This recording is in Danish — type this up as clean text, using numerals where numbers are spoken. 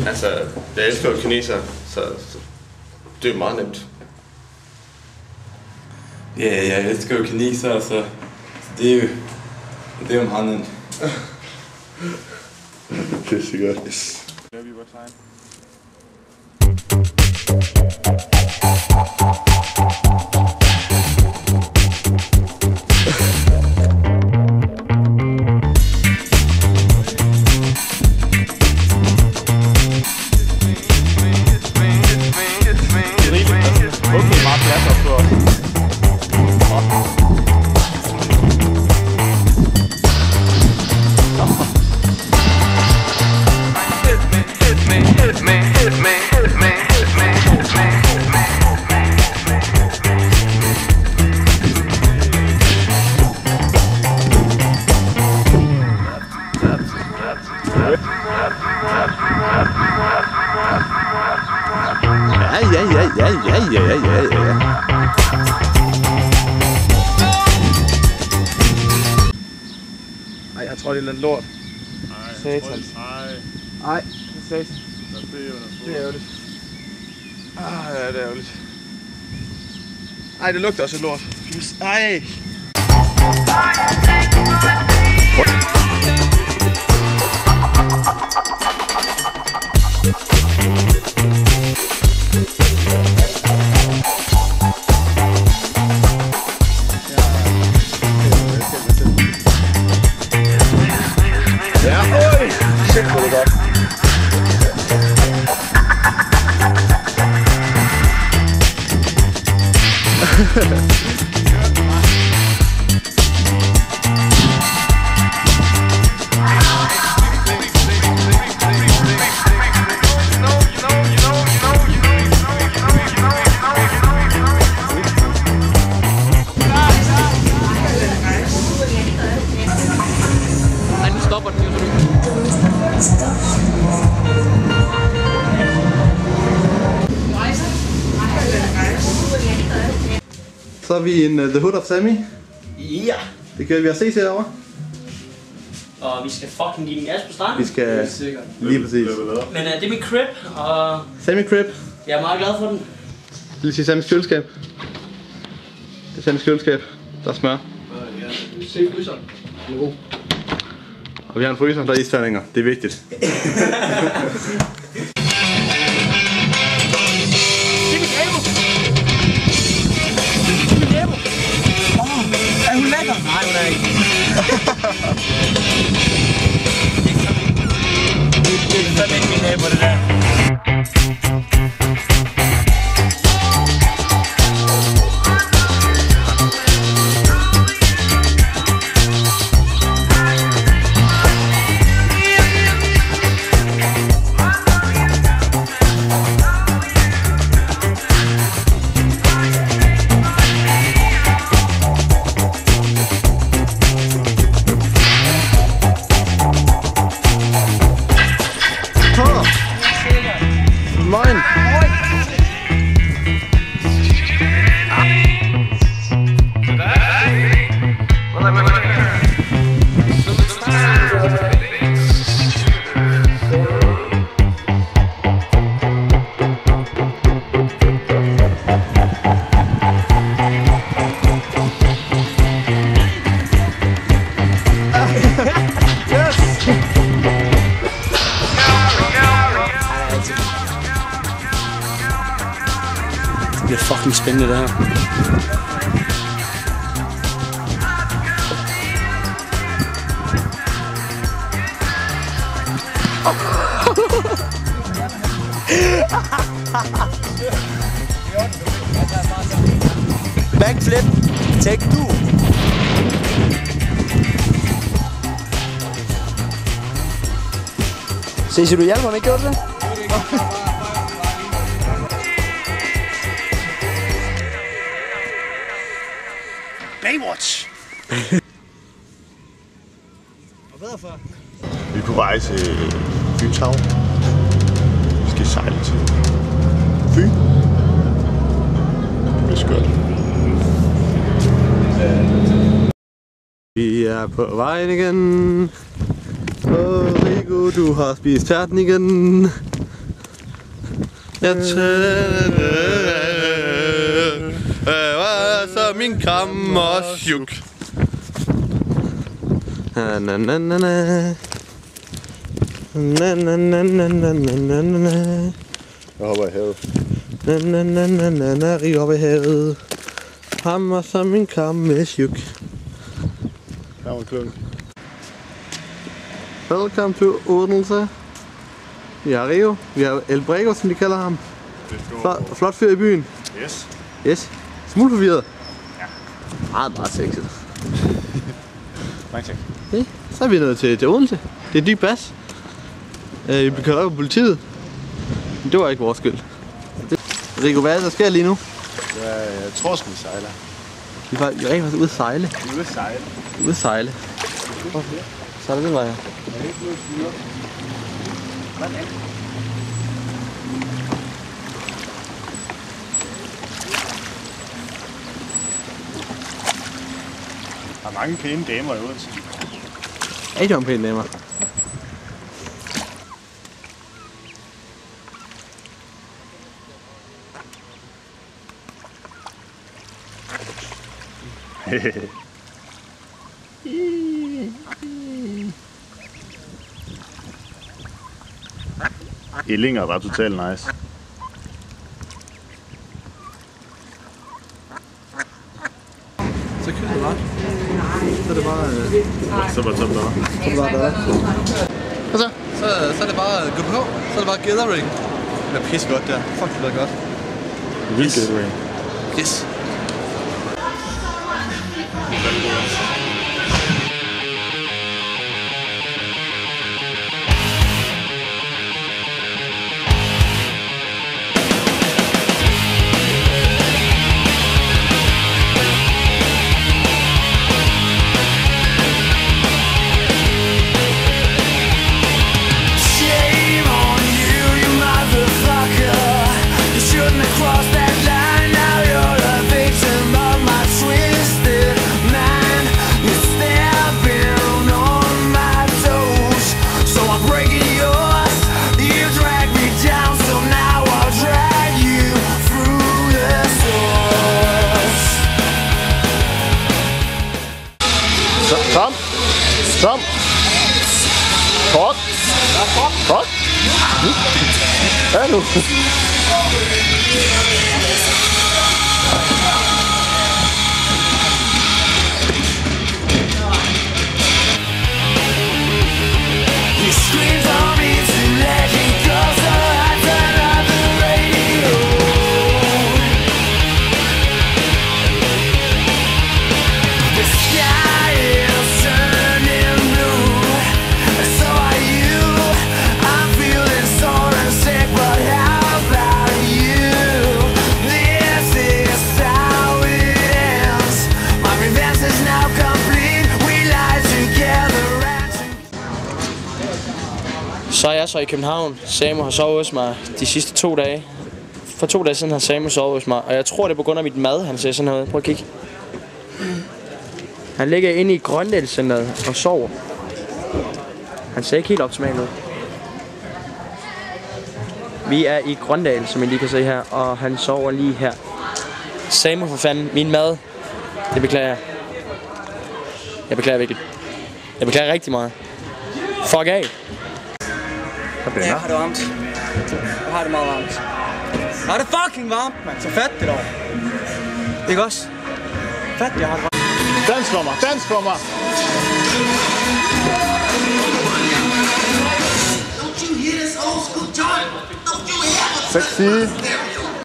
Altså, jeg elsker jo kineser, så det er meget nemt. Ja, jeg elsker jo kineser, så det er jo meget nemt. Det er sikkert. Yes. Okay, meget plads op på os. Ja. Ej, jeg tror det er lidt lort. Satan. Ej, satan. Det er ærgerligt. Ja, det er ærgerligt. Ej, det lugter også lort. Ej. Så er vi i en The Hood of Sammy. Ja. Det kan vi have set herovre. Og vi skal fucking give den gas på stranden. Vi skal lige præcis. Men det er min crib, og Sammy Crib. jeg er meget glad for den. Det vil sige Sammys køleskab. Det er Sammys køleskab. Der er smør. Se fryseren. Den er god. Og vi har en fryser, der er isterninger. Det er vigtigt. Er hun lækker? Nej, hun er ikke. Det er fandme ikke min nabo, det der. Moin! Det bliver fucking spændende det her. Backflip, take 2. Ser du hjælp, om ikke gjort det? Baywatch! Vi er på vej til Fyns Havn. Vi skal sejle til Fyn. Det bliver skørt. Vi er på vejen igen. Rico, du har spist tærten igen. Jeg var så min kammersjuk. Na na na na na. Na na na na na na na. Jeg hopper i havet. Na na na na na na. Rig op i havet. Ham var så min kammersjuk. Her var klunk. Welcome to Odense. Vi har Rio. Vi har El Brego, som de kalder ham. Flot fyr i byen. Yes. Yes. Smule forvirret. Ja. Meget sexet. Mange tak. Okay. Så er vi nået til Odense. Det er dyb bas. Vi blev kørt op af politiet. Men det var ikke vores skyld. Rico, hvad er der sker lige nu? Jeg tror sgu, vi sejler. Vi er rigtig ude at sejle. Vi er ude at sejle. Ude at sejle. Så er det den vej her. Der er mange pæne damer i Odense. Rigtig mange pæne damer. Ellinger var totalt nice. Så kører det bare. Så er det bare... Så var det top der. Så er det bare der. Og så er det bare gå på. Så er det bare gathering. Det er pisse godt der. Fuck, det er godt. Vildt gathering. Yes. Tom! Kort! Kort! Hvad nu? Så er jeg så i København. Samu har sovet hos mig de sidste 2 dage. For 2 dage siden har Samu sovet hos mig. Og jeg tror, det er på grund af mit mad, han ser sådan noget. Prøv at kigge. Han ligger inde i Grøndalscenteret og sover. Han ser ikke helt optimalt ud. Vi er i Grøndal, som I lige kan se her. Og han sover lige her. Samu, for fanden. Min mad. Det beklager jeg. Jeg beklager virkelig. Jeg beklager rigtig meget. Fuck af. Ja, jeg har det varmt. Jeg har det meget varmt. Jeg har det fucking varmt, mand. Så fat det dog. Ikke også? Fat, jeg har det varmt. Dans for mig! Dans for mig! Sexy!